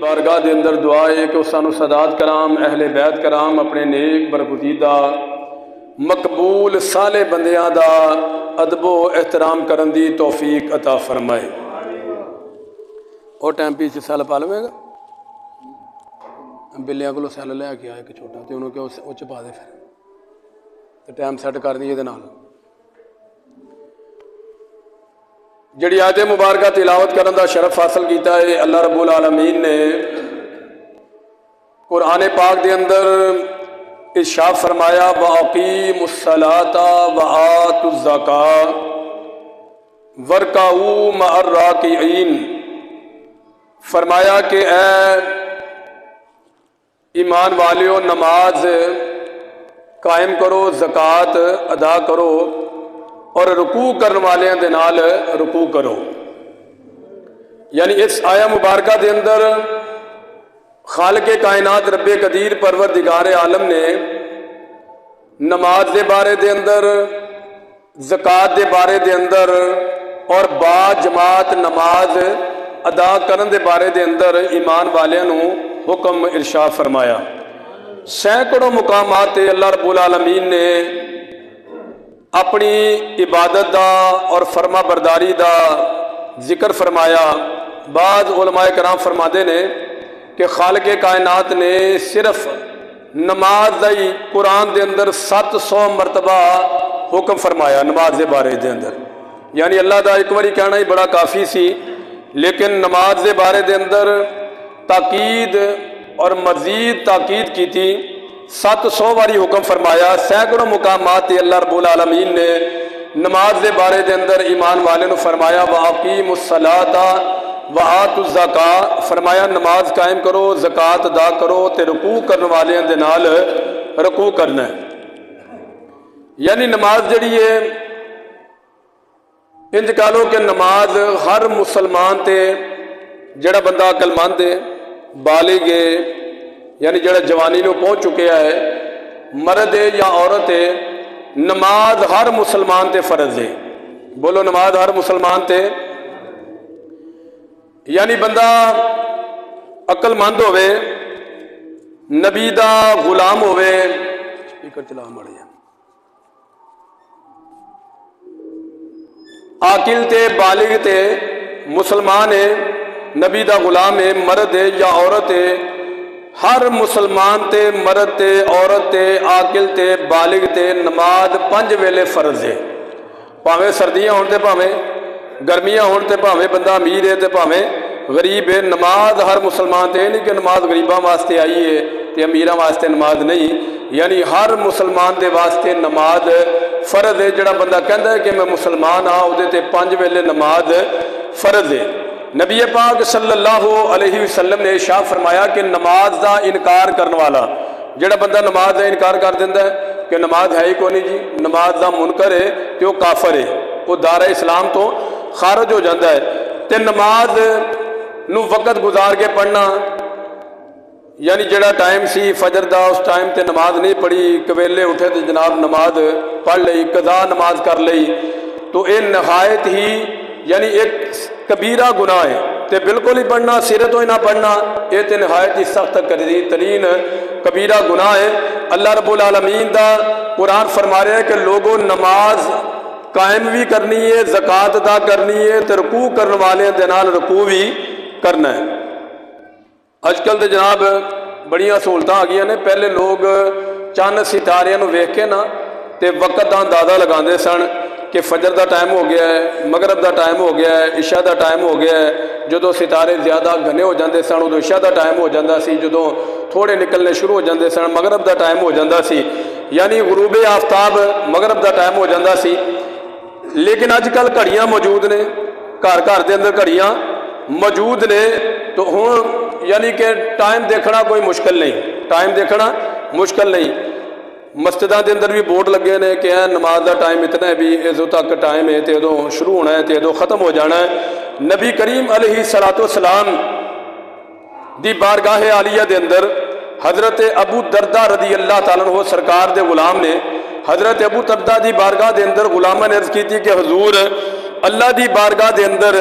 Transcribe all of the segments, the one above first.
بارگاہ دے اندر دعا ہے کہ سانو سادات کرام اہل بیت کرام اپنے نیک برگزیدہ مقبول صالح بندیاں دا ادب و احترام کرن دی توفیق عطا فرمائے۔ اور ٹائم پیچھے سیل پا لوے گا، بلیاں کو سیل لے کے آئے کہ چھوٹا تو انہوں کہ وہ چپا دے پھر تو ٹائم سیٹ کر دیئے دے نال جڑی آیت مبارکہ تلاوت کرن دا شرف حاصل کیتا ہے اللہ رب العالمین نے قرآن پاک دے اندر ارشاد فرمایا وَأَقِیمُوا الصَّلَاةَ وَآتُوا الزَّکَاةَ وَارْکَعُوا مَعَ الرَّاکِعِینَ، فرمایا کہ اے ایمان والیو نماز قائم کرو، زکوٰۃ ادا کرو اور رکوع کرنے والے دے نال رکوع کرو۔ یعنی اس آیہ مبارکہ دے اندر خالق کائنات رب قدیر پروردگار عالم نے نماز دے بارے دے اندر، زکوٰۃ دے بارے دے اندر اور با جماعت نماز ادا کرن دے بارے دے اندر ایمان والیاں نو حکم ارشاد فرمایا۔ سینکڑوں مقامات اللہ رب العالمین نے اپنی عبادت دا اور فرما برداری دا ذکر فرمایا۔ بعض علماء کرام فرماتے نے کہ خالق کائنات نے صرف نماز دا ہی قرآن دے اندر 700 مرتبہ حکم فرمایا نماز دے بارے دے اندر، یعنی اللہ دا ایک باری کہنا ہی بڑا کافی سی، لیکن نماز دے بارے دے اندر تاکید اور مزید تاکید کی تھی، 700 باری حکم فرمایا۔ سینکڑوں مقامات اللہ رب العالمین نے نماز دے بارے دے اندر ایمان والے نو فرمایا وَأَقِیمُوا الصَّلَاةَ وَآتُوا الزَّکَاةَ، فرمایا نماز قائم کرو، زکوٰۃ ادا کرو تے رکوع کرنے والے دے نال رکوع کرنا ہے۔ یعنی نماز جڑی ہے انج کہہ لو کہ نماز ہر مسلمان تے جڑا بندہ عقل مند ہے، بالغ ہے، یعنی جڑا جوانی نو پہنچ چکے ہے، مرد ہے یا عورت ہے، نماز ہر مسلمان تے فرض ہے۔ بولو نماز ہر مسلمان تے، یعنی بندہ عقل مند ہوئے، نبی دا غلام ہوئے، سپیکر چلا مڑ جائے، عاقل تے بالغ تے مسلمان ہے، نبی دا غلام ہے، مرد ہے یا عورت ہے، ہر مسلمان تے مرد تے عورت تے عاقل تے بالغ تے نماز 5 ویلے فرض ہے۔ پاویں سردیاں ہون تے پاویں گرمیاں ہون تے پاویں بندہ امیر ہے تے پاویں غریب ہے، نماز ہر مسلمان تے نہیں کہ نماز غریباں واسطے آئی ہے تے امیراں واسطے نماز نہیں، یعنی ہر مسلمان دے واسطے نماز فرض ہے۔ جڑا بندہ کہندا ہے کہ میں مسلمان ہاں اودے تے 5 ویلے نماز فرض ہے۔ نبی پاک صلی اللہ علیہ وسلم نے ارشاد فرمایا کہ نماز دا انکار کرنے والا، جڑا بندہ نماز دا انکار کر دیندہ ہے کہ نماز ہے ہی کو نہیں جی، نماز دا منکر ہے کہ وہ کافر ہے، وہ دار اسلام تو خارج ہو جاندہ ہے۔ تے نماز نو وقت گزار کے پڑھنا، یعنی جڑا ٹائم سی فجر دا اس ٹائم تے نماز نہیں پڑھی، کویلے اٹھے تے جناب نماز پڑھ لئی، قضا نماز کر لئی، تو یہ نہایت ہی یعنی ایک کبیرہ گناہ ہے تے بالکل ہی پڑھنا، سیرت ہوئی نہ پڑھنا، یہ تے نہایت ہی سخت ترین کبیرہ گناہ ہے۔ اللہ رب العالمین دا قرآن فرما رہے ہیں کہ لوگوں نماز قائم بھی کرنی ہے، زکوٰۃ ادا کرنی ہے تے رکوع کرنے والے دے نال رکوع بھی کرنا ہے۔ اج کل تے جناب بڑیاں سہولتاں آ گئی نے، پہلے لوگ چند ستاریاں نو ویکھ کے نا تے وقت دا اندازہ لگاندے سن کہ فجر دا ٹائم ہو گیا ہے، مغرب دا ٹائم ہو گیا ہے، عشاء دا ٹائم ہو گیا ہے۔ جدوں ستارے زیادہ گھنے ہو جاندے سن ادوں عشاء دا ٹائم ہو جاندہ سی، جدوں تھوڑے نکلنے شروع ہو جاندے سن مغرب دا ٹائم ہو جاندہ سی، یعنی غروب آفتاب مغرب دا ٹائم ہو جاندہ سی۔ لیکن اج کل گھڑیاں موجود نے، گھر گھر دے اندر گھڑیاں موجود نے، تو ہن یعنی کہ ٹائم دیکھنا کوئی مشکل نہیں، ٹائم دیکھنا مشکل نہیں۔ مسجداں دے اندر بھی بورڈ لگے نے کہ نماز دا ٹائم اتنا ہے بھی ادو تک ٹائم ہے تے ادو شروع ہونا ہے تے ادو ختم ہو جانا ہے۔ نبی کریم علیہ السلام دی بارگاہ عالیہ دے اندر حضرت ابو دردہ رضی اللہ تعالیٰ عنہ سرکار دے غلام نے حضرت ابو دردہ دی بارگاہ دے اندر غلامہ نے عرض کی تھی کہ حضور اللہ دی بارگاہ دے اندر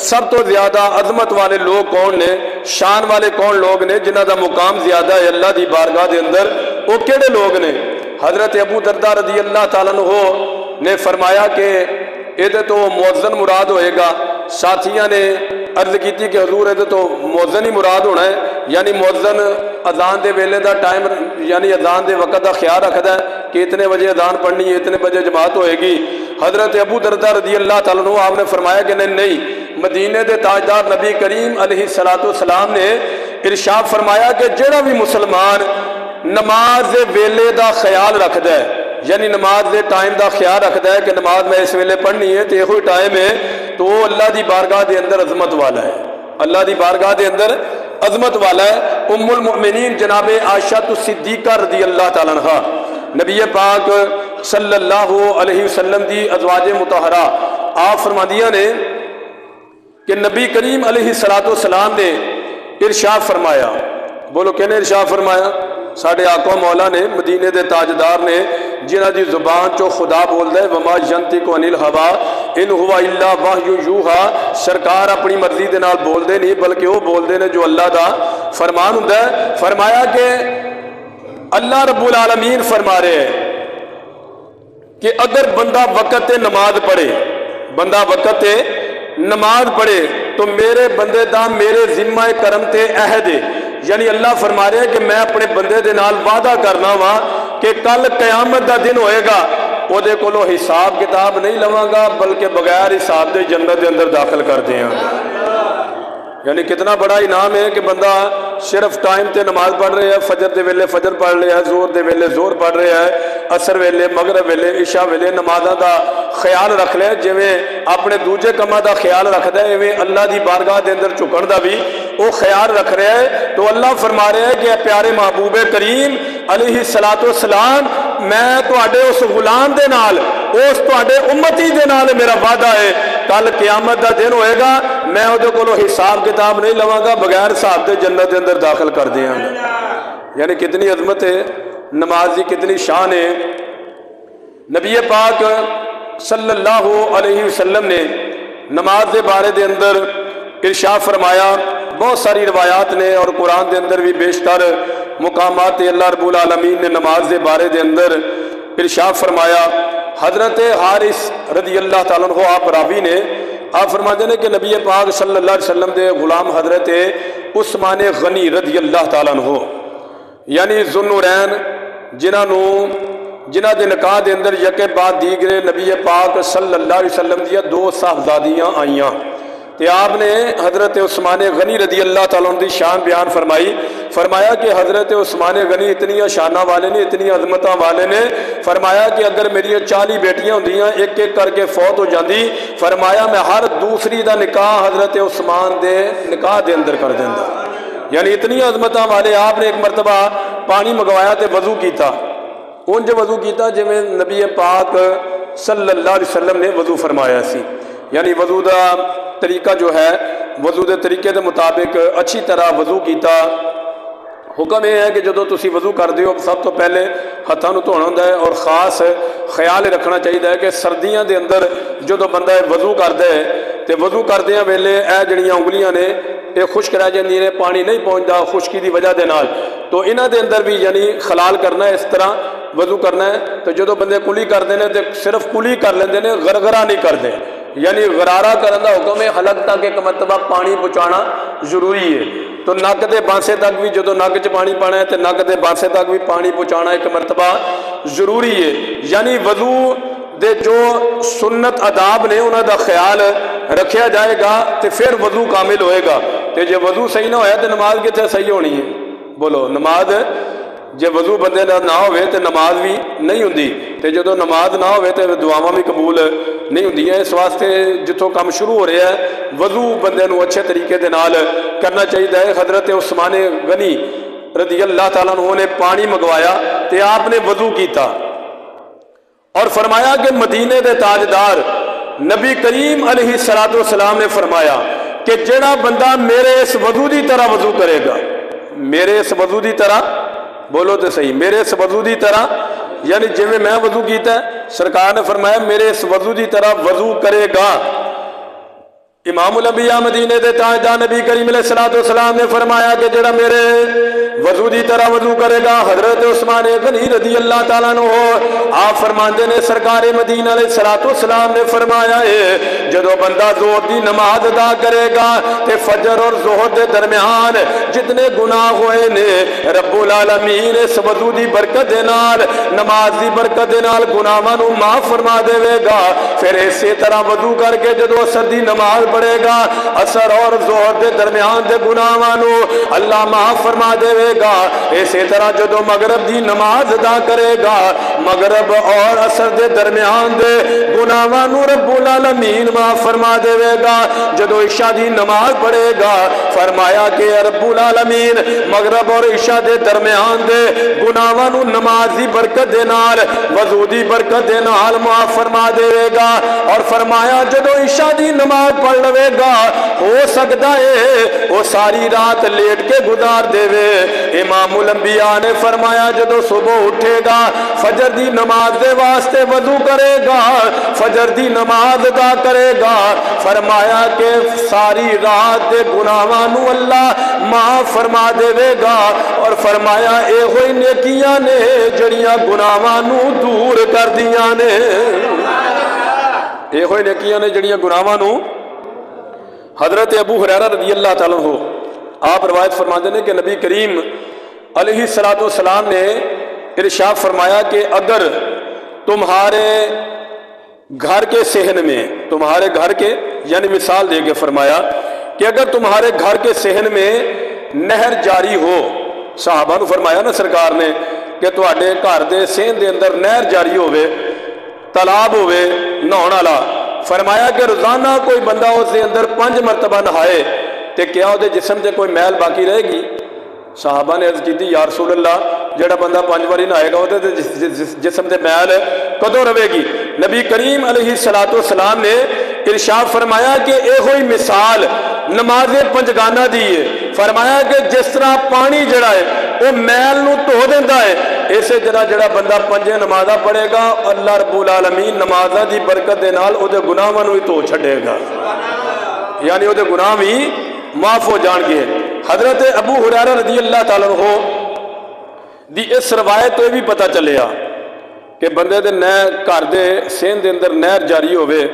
سب تو زیادہ عظمت والے لوگ کون نے، شان والے کون لوگ نے، جنہ دا مقام زیادہ ہے اللہ دی بارگاہ دے اندر، وہ کیڑے لوگ نے؟ حضرت ابو دردہ رضی اللہ تعالیٰ عنہ نے فرمایا کہ یہ تو مؤذن مراد ہوئے گا۔ ساتھیاں نے عرض کی کہ حضور یہ تو مؤذن ہی مراد ہونا ہے، یعنی مؤذن اذان دے ویلے دا ٹائم، یعنی اذان دے وقت دا خیال رکھدا ہے کہ اتنے بجے اذان پڑھنی ہے، اتنے بجے جماعت ہوئے گی۔ حضرت ابو دردہ رضی اللہ تعالیٰ عنہ آپ نے فرمایا کہ نہیں، مدینے دے تاجدار نبی کریم علیہ السلام نے ارشاد فرمایا کہ جڑا بھی مسلمان نماز ویلے دا خیال رکھدا ہے، یعنی نماز دے ٹائم دا خیال رکھدا ہے کہ نماز میں اس ویلے پڑھنی ہے تو یہ ٹائم ہے، تو وہ اللہ دی بارگاہ دے اندر عظمت والا ہے، اللہ دی بارگاہ دے اندر عظمت والا ہے۔ ام المؤمنین جناب عائشہ صدیقہ رضی اللہ تعالیٰ عنہ، نبی پاک صلی اللہ علیہ وسلم دی ازواج مطہرہ، آپ فرمادیاں نے کہ نبی کریم علیہ السلام نے ارشاد فرمایا، بولو کہنے ارشاد فرمایا؟ ساڑھے آقا مولا نے، مدینے دے تاجدار نے، جنہ دی زبان چو خدا بول دے، وما ینطق عن الہوا ان ہوا الا وحی یوحا، سرکار اپنی مرضی دے نال بول دے نہیں بلکہ وہ بول دے نے جو اللہ دا فرمان ہوندا ہے۔ فرمایا کہ اللہ رب العالمین فرما رہے ہیں کہ اگر بندہ وقت نماز پڑھے، بندہ وقت نماز پڑھے تو میرے بندے دا میرے ذمہ کرم تے عہد ہے، یعنی اللہ فرما رہے ہیں کہ میں اپنے بندے دے نال وعدہ کرنا وا کہ کل قیامت دا دن ہوئے گا، وہ دے کولو حساب کتاب نہیں لواں گا بلکہ بغیر حساب دے جنت دے اندر داخل کر دیاں گا۔ یعنی کتنا بڑا انعام ہے کہ بندہ صرف ٹائم تے نماز پڑھ رہے ہیں، فجر دے ویلے فجر پڑھ رہے ہیں، زور دے ویلے زور پڑھ رہے ہیں، عصر ویلے مغرب ویلے عشاء ویلے نمازاں دا خیال رکھ لے، جویں اپنے دوجے کماں دا خیال رکھدا ہے ایویں اللہ دی بارگاہ دے اندر جھکن دا بھی وہ خیال رکھ رہا ہے۔ تو اللہ فرما رہے ہیں کہ پیارے محبوب کریم علیہ السلام، میں تواڈے اس غلام دے نال، اس تواڈے امتی دے نال میرا وعدہ ہے، کل قیامت دا دن ہوئے گا، میں وہ کولو حساب کتاب نہیں لواں گا، بغیر حساب دے جنت دے اندر داخل کر دیاں گا۔ یعنی کتنی عظمت ہے نماز کی، کتنی شان ہے۔ نبی پاک صلی اللہ علیہ وسلم نے نماز دے بارے دے اندر ارشاد فرمایا، بہت ساری روایات نے اور قرآن دے اندر بھی بیشتر مقامات اللہ رب العالمین نے نماز دے بارے دے اندر ارشاد فرمایا۔ حضرت حارث رضی اللہ تعالیٰ عنہ آپ راوی نے، آپ فرماتے ہیں کہ نبی پاک صلی اللہ علیہ وسلم دے غلام حضرت عثمان غنی رضی اللہ تعالیٰ عنہ، یعنی ذوالنورین جنہ دے نکاح دے اندر یکے بعد دیگرے نبی پاک صلی اللہ علیہ وسلم دیا دو صاحبزادیاں آئیاں، تے آپ نے حضرت عثمان غنی رضی اللہ تعالیٰ عنہ دی شان بیان فرمایا کہ حضرت عثمان غنی اتنی شانہ والے نے، اتنی عظمتاں والے نے، فرمایا کہ اگر میری 40 بیٹیاں ہوندیاں ایک ایک کر کے فوت ہو جاندی، فرمایا میں ہر دوسری دا نکاح حضرت عثمان دے نکاح دے اندر کر دیندا۔ یعنی اتنی عظمتاں والے۔ آپ نے ایک مرتبہ پانی منگوایا تے وضو کیتا، انج وضو کیتا جویں نبی پاک صلی اللہ علیہ وسلم نے وضو فرمایا سی، یعنی وضو دا طریقہ جو ہے، وضو دے طریقے دے مطابق اچھی طرح وضو کیتا۔ حکم یہ ہے کہ جدو تسی وضو کر دیو سب تو پہلے ہتھاں نوں دھونا ہوندا ہے، اور خاص خیال رکھنا چاہیے کہ سردیاں دے اندر جدو بندہ وضو کردا ہے تے وضو کردیاں ویلے اے جڑیاں انگلیاں نے یہ خشک رہ جاندیاں نے، پانی نہیں پہنچدا خشکی دی وجہ دے نال، تو انہاں دے اندر بھی یعنی خلال کرنا ہے، اس طرح وضو کرنا ہے۔ تو جدو بندے کلی کردے نے تے صرف کلی کر لیندے نے، غرغرہ نہیں کردے، یعنی غرارہ کرن دا حکم ہے، حلق تک ایک مرتبہ پانی پہنچانا ضروری ہے۔ تو نک دے بانسے تک بھی جدو نک چ پانی پانا ہے تو نک دے بانسے تک بھی پانی پہنچانا ایک مرتبہ ضروری ہے۔ یعنی وضو دے جو سنت آداب نے انہاں دا خیال رکھیا جائے گا تو پھر وضو کامل ہوئے گا۔ تو جے وضو صحیح نہ ہویا تو نماز کتنے صحیح ہونی ہے؟ بولو، نماز جے وضو بندے نہ ہوئے تو نماز بھی نہیں ہوندی، تے جدو نماز نہ ہوئے تو دعاواں بھی قبول نہیں ہوندی ہیں۔ اس واسطے جتوں کام شروع ہو رہا ہے وضو بندے نو اچھے طریقے دے نال کرنا چاہیے۔ حضرت عثمان غنی رضی اللہ تعالیٰ عنہ نے پانی منگوایا تے آپ نے وضو کیتا اور فرمایا کہ مدینے دے تاجدار نبی کریم علیہ السلام نے فرمایا کہ جڑا بندہ میرے اس وضو دی طرح وضو کرے گا، میرے اس وضو دی طرح، بولو تو صحیح، میرے اس وضو دی طرح، یعنی جویں میں وضو کیتا ہے سرکار نے فرمایا میرے اس وضو دی طرح وضو کرے گا امام الانبیاء مدینے دے تاجدار نبی کریم علیہ الصلوۃ والسلام نے فرمایا کہ جڑا میرے وضو دی طرح وضو کرے گا، حضرت عثمان غنی رضی اللہ تعالیٰ عنہ آپ فرماندے نے سرکار مدینہ علیہ الصلوۃ والسلام نے فرمایا ہے جدو بندہ ظہر دی نماز ادا کرے گا تے فجر اور ظہر دے درمیان جتنے گناہ ہوئے نے رب العالمین اس وضو دی برکت دے نال نماز دی برکت دے نال گناہاں نو معاف فرما دے گا۔ پھر اسی طرح وضو کر کے جدو اثر دی نماز پڑھے گا، اثر اور ظہر دے درمیان دے گناہاں نو اللہ معاف فرما دے گا۔ اسی طرح جدو مغرب دی نماز ادا کرے گا، مغرب اور اثر دے درمیان دے گناہاں نو رب العالمین معاف فرما دے گا۔ جدو عشاء دی نماز پڑھے گا، فرمایا کہ رب العالمین مغرب اور عشاء دے درمیان دے گناہاں نو نماز دی برکت دے نال وضو دی برکت دے نال معاف فرما دے گا۔ اور فرمایا جدو عشاء دی نماز پڑھ لے گا، ہو سکتا ہے وہ ساری رات لیٹ کے گزار دے وے۔ امام الانبیاء نے فرمایا جدو صبح اٹھے گا، فجر دی نماز دے واسطے وضو کرے گا، فجر دی نماز ادا کرے گا، فرمایا کہ ساری رات دے گناہاں نو اللہ معاف فرما دے گا۔ اور فرمایا اے ہوئی نیکیاں نے جڑیاں گناہاں نو دور کر دیاں نے، اے ہوئی نیکیاں نے جڑیاں گناہاں نو۔ حضرت ابو ہریرہ رضی اللہ تعالیٰ عنہ آپ روایت فرماتے ہیں کہ نبی کریم علیہ الصلوۃ والسلام نے ارشاد فرمایا کہ اگر تمہارے گھر کے صحن میں، تمہارے گھر کے یعنی مثال دے کے فرمایا کہ اگر تمہارے گھر کے صحن میں نہر جاری ہو، صحابہ نے فرمایا نا سرکار نے کہ تواڈے گھر دے صحن دے اندر نہر جاری ہوئے، تالاب ہوئے نہاؤن والا، فرمایا کہ روزانہ کوئی بندہ اس دے اندر 5 مرتبہ نہائے تے کیا وہ جسم تے کوئی میل باقی رہے گی؟ صحابہ نے عرض کی تھی یا رسول اللہ جڑا بندہ 5 باری نہائے گا وہ جسم تے میل کدوں رہے گی؟ نبی کریم علیہ الصلوۃ والسلام نے ارشاد فرمایا کہ اے ہوئی مثال نماز پنجگانہ دی ہے، فرمایا کہ جس طرح پانی جڑا ہے وہ میل نو دھو دیندا ہے، اسے جڑا بندہ 5 نمازاں پڑھے گا اللہ رب العالمین نمازاں دی برکت دے نال او دے گناہاں نو ہی دھو چھڈے گا، یعنی او دے گناہ بھی معاف ہو جان گے۔ حضرت ابو ہریرہ رضی اللہ تعالیٰ عنہ دی اس روایت تو یہ بھی پتہ چلیا کہ بندے دے گھر دے صحن دے اندر نہر جاری ہوئے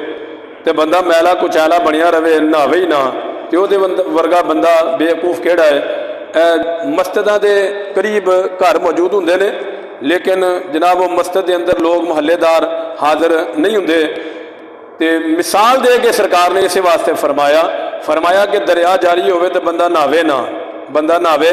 تے بندہ میلا کچیلا بنیا رہے نہاوے ہی نہ تے او دے ورگا بندہ بے وقوف کیڑا ہے۔ مسجداں دے قریب گھر موجود ہوندے نے لیکن جناب وہ مسجد دے اندر لوگ محلے دار حاضر نہیں ہوندے، تے مثال دے کے سرکار نے اسے واسطے فرمایا کہ دریا جاری ہوئے تے بندہ نہاوے نہ، بندہ نہاوے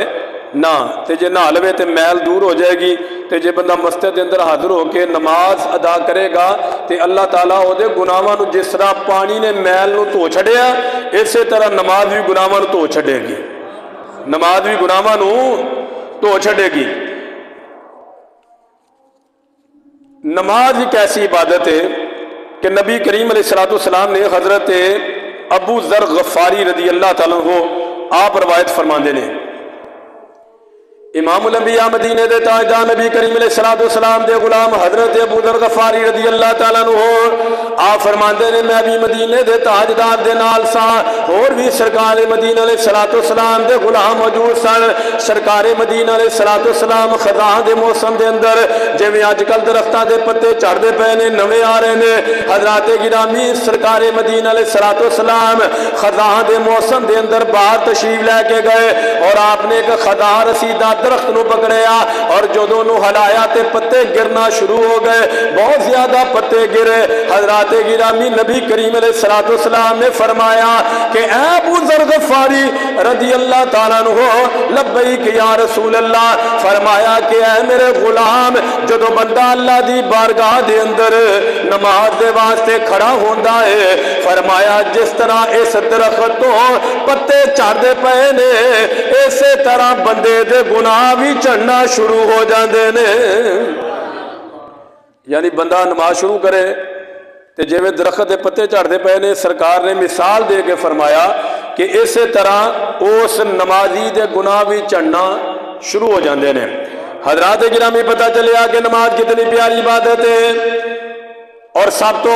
نہ تے جے نہا لوے تے میل دور ہو جائے گی، تے جے بندہ مسجد دے اندر حاضر ہو کے نماز ادا کرے گا تے اللہ تعالیٰ او دے گناہاں نو جس طرح پانی نے میل نو دھو چھڈیا اسی طرح نماز بھی گناہاں نو دھو چھڈے گی، نماز بھی گناہاں نو دھو چھڈے گی۔ نماز ایک ایسی عبادت ہے کہ نبی کریم علیہ الصلوۃ والسلام نے حضرت ابو ذر غفاری رضی اللہ تعالیٰ عنہ آپ روایت فرماندے نے، امام الانبیاء مدینے دے تاجدار نبی کریم علیہ الصلوۃ والسلام دے غلام حضرت ابو ذر غفاری رضی اللہ تعالیٰ عنہ آپ فرماندے نے میں بھی مدینے دے تاجدار دے نال سا، اور بھی سرکار مدینہ علیہ الصلوۃ والسلام دے غلام موجود سن۔ سرکار مدینہ علیہ الصلوۃ والسلام خزاں دے موسم دے اندر جویں اج کل درختاں دے پتے چڑھدے پے نے نویں آ رہے نے، حضرات گرامی سرکار مدینہ علیہ الصلوۃ والسلام خزاں دے موسم دے اندر باہر تشریف لے کے گئے اور آپ نے ایک خزاں رسیدہ درخت نو پکڑیا اور جدوں نو ہلایا تے پتے گرنا شروع ہو گئے، بہت زیادہ پتے گرے۔ حضرات گرامی نبی کریم علیہ الصلوۃ والسلام نے فرمایا کہ اے ابو ذر غفاری رضی اللہ تعالیٰ عنہ لبیک یا رسول اللہ، فرمایا کہ اے میرے غلام جدوں بندہ اللہ دی بارگاہ دے اندر نماز دے واسطے کھڑا ہوندا ہے، فرمایا جس طرح اس درخت تو پتے چڑھدے پئے نے اسی طرح بندے دے گناہ بھی چڑھنا شروع ہو جاندے نے۔ یعنی بندہ نماز شروع کرے تے جویں درخت دے پتے چڑھدے پئے نے، سرکار نے مثال دے کے فرمایا کہ اسی طرح اس نمازی دے گناہ بھی چڑھنا شروع ہو جاندے نے۔ حضرات گرامی پتہ چلیا کہ نماز کتنی پیاری عبادت ہے اور سب تو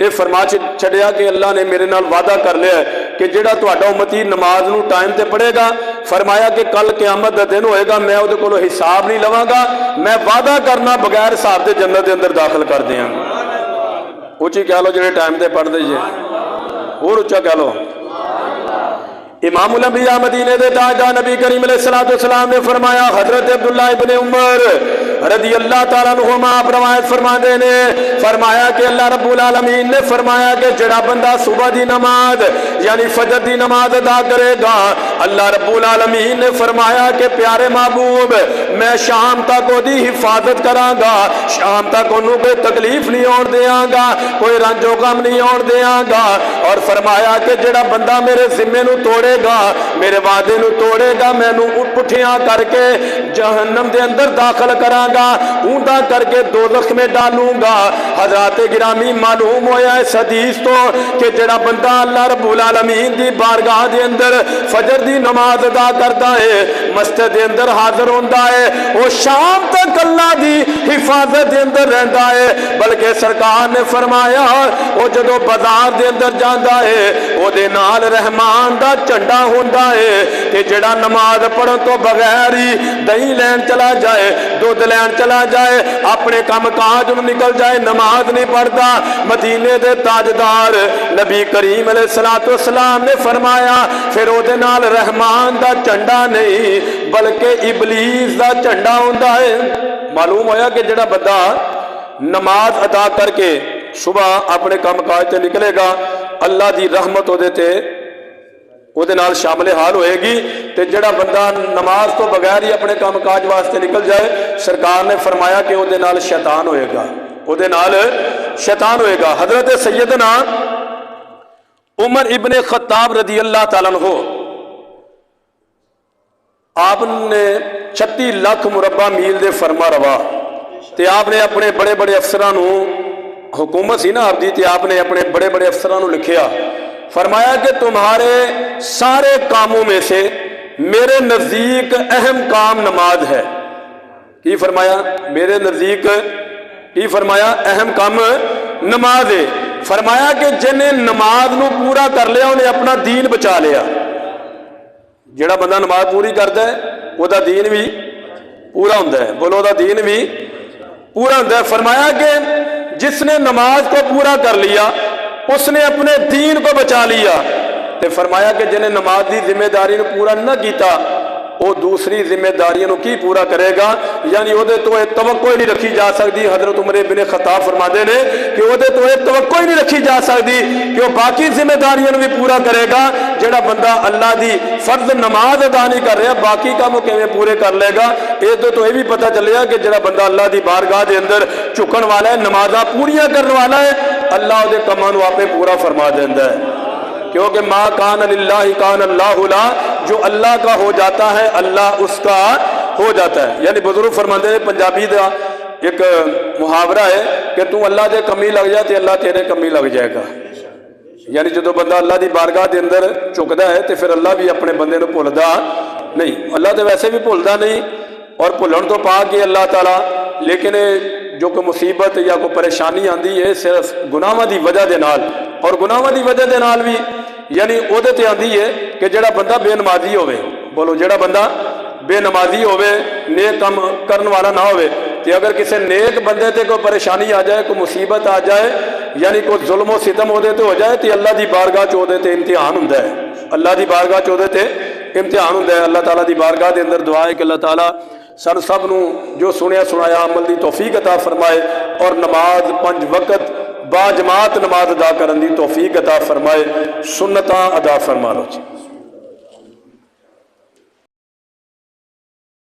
یہ فرما چھڑیا کہ اللہ نے میرے نال وعدہ کر لیا ہے کہ جڑا تہاڈا امتی نماز نو ٹائم تے پڑھے گا، فرمایا کہ کل قیامت دا دن ہوئے گا، میں وہ کولو حساب نہیں لواں گا، میں وعدہ کرنا بغیر حساب دے جنت دے اندر داخل کر دیاں گا۔ اچھی کہہ لو جڑے ٹائم تے پڑھ دئیے، اور اچھا کہہ لو۔ امام الانبیاء مدینے دے تاجدار نبی کریم علیہ الصلوۃ والسلام نے فرمایا، حضرت عبداللہ ابن عمر رضی اللہ تعالیٰ عنہما آپ روایت فرماتے نے فرمایا کہ اللہ رب العالمین نے فرمایا کہ جڑا بندہ صبح دی نماز یعنی فجر دی نماز ادا کرے گا، اللہ رب العالمین نے فرمایا کہ پیارے محبوب میں شام تک وہ دی حفاظت کراں گا، شام تک انہوں کوئی تکلیف نہیں ہوਣ دیاں گا، کوئی رنج و غم نہیں ہوਣ دیاں گا، اور فرمایا کہ جڑا بندہ میرے ذمے نو توڑے گا، میرے وعدے نو توڑے گا، میں نو پٹھیاں کر کے جہنم دے اندر داخل کراں گا، اونٹا کر کے دوزخ میں ڈالوں گا۔ حضرات گرامی معلوم ہویا ہے اس حدیث تو کہ جڑا بندہ اللہ رب العالمین دی بارگاہ دے اندر فجر دی نماز ادا کرتا ہے، مسجد دے اندر حاضر ہوندا ہے، وہ شام تک اللہ دی حفاظت دے اندر رہندا ہے، بلکہ سرکار نے فرمایا وہ جدو بازار دے اندر جاندا ہے وہ دے نال رحمان دا جھنڈا ہوندا ہے کہ جڑا نماز پڑھن تو بغیر ہی دہی لین چلا جائے، دودھ لین چلا جائے، اپنے کام کاج میں نکل جائے، نماز نہیں پڑھتا۔ مدینے دے تاجدار نبی کریم علیہ الصلوۃ والسلام نے فرمایا پھر او دے نال رحمان دا جھنڈا نہیں بلکہ ابلیس دا جھنڈا ہوندا ہے۔ معلوم ہویا کہ جڑا بندہ نماز ادا کر کے صبح اپنے کام کاج تے نکلے گا، اللہ دی رحمت او دے تے وہ دے نال شامل حال ہوئے گی، تے جڑا بندہ نماز تو بغیر ہی اپنے کام کاج واسطے نکل جائے، سرکار نے فرمایا کہ وہ دے نال شیطان ہوئے گا، وہ دے نال شیطان ہوئے گا۔ حضرت سیدنا عمر ابن خطاب رضی اللہ تعالیٰ عنہ آپ نے 36 لاکھ مربع میل دے فرما روا تے آپ نے اپنے بڑے بڑے افسران حکومت سی نا آپ دی، تے آپ نے اپنے بڑے بڑے افسران لکھیا، فرمایا کہ تمہارے سارے کاموں میں سے میرے نزدیک اہم کام نماز ہے۔ کی فرمایا؟ میرے نزدیک کی فرمایا؟ اہم کام نماز ہے۔ فرمایا کہ جنہیں نماز نو پورا کر لیا انہیں اپنا دین بچا لیا۔ جڑا بندہ نماز پوری کرتا ہے وہ دا دین بھی پورا ہوتا ہے، بولو دا دین بھی پورا ہوتا ہے۔ فرمایا کہ جس نے نماز کو پورا کر لیا اس نے اپنے دین کو بچا لیا۔ تے فرمایا کہ جنہیں نماز دی ذمہ داری نو پورا نہ کیتا وہ دوسری ذمہ داریوں نو کی پورا کرے گا، یعنی وہ دے تو ایک توقع ہی نہیں رکھی جا سکتی۔ حضرت عمر بن خطاب فرماتے ہیں کہ وہ دے تو ایک توقع ہی نہیں رکھی جا سکتی کہ وہ باقی ذمہ داریوں نو بھی پورا کرے گا۔ جڑا بندہ اللہ دی فرض نماز ادا نہیں کر رہا باقی کاموں کیویں پورے کر لے گا؟ یہ تو یہ بھی پتہ چلے کہ جڑا بندہ اللہ دی بارگاہ دے اندر چکن والا ہے، نمازاں پوریاں کرنے والا ہے، اللہ دے کماں نو آپے پورا فرما دیندا ہے، کیونکہ ما کان للہ کان اللہ لا، جو اللہ کا ہو جاتا ہے اللہ اس کا ہو جاتا ہے۔ یعنی بزرگ فرماتے ہیں، پنجابی دا ایک محاورہ ہے کہ تو اللہ دے کمی لگ جائے تو اللہ تیرے کمی لگ جائے گا۔ یعنی جدو بندہ اللہ دی بارگاہ دے اندر چکدا ہے تو پھر اللہ بھی اپنے بندے نو بھولدا نہیں، اللہ تو ویسے بھی بھولدا نہیں اور بھولن تو پا کے اللہ تعالیٰ، لیکن جو کوئی مصیبت یا کوئی پریشانی آندی ہے صرف گناہاں دی وجہ دے نال، اور گناہاں دی وجہ دے نال بھی یعنی او دے تے آندی ہے کہ جڑا بندہ بے نمازی ہوئے، بولو جڑا بندہ بے نمازی ہوئے، نیک کام کرن والا نہ ہوئے، کہ اگر کسی نیک بندے تے کوئی پریشانی آ جائے، کوئی مصیبت آ جائے، یعنی کوئی ظلم و ستم ہو دے تے ہو جائے، تو اللہ دی بارگاہ چ تے امتحان ہوندا ہے، اللہ دی بارگاہ چ تے امتحان ہوندا ہے۔ اللہ تعالیٰ دی بارگاہ دے اندر دعا ہے کہ اللہ تعالیٰ سن سب نو جو سنیا سنایا عمل دی توفیق عطا فرمائے، اور نماز 5 وقت با جماعت نماز ادا کرن دی توفیق عطا فرمائے، سنتاں ادا فرما لو جی۔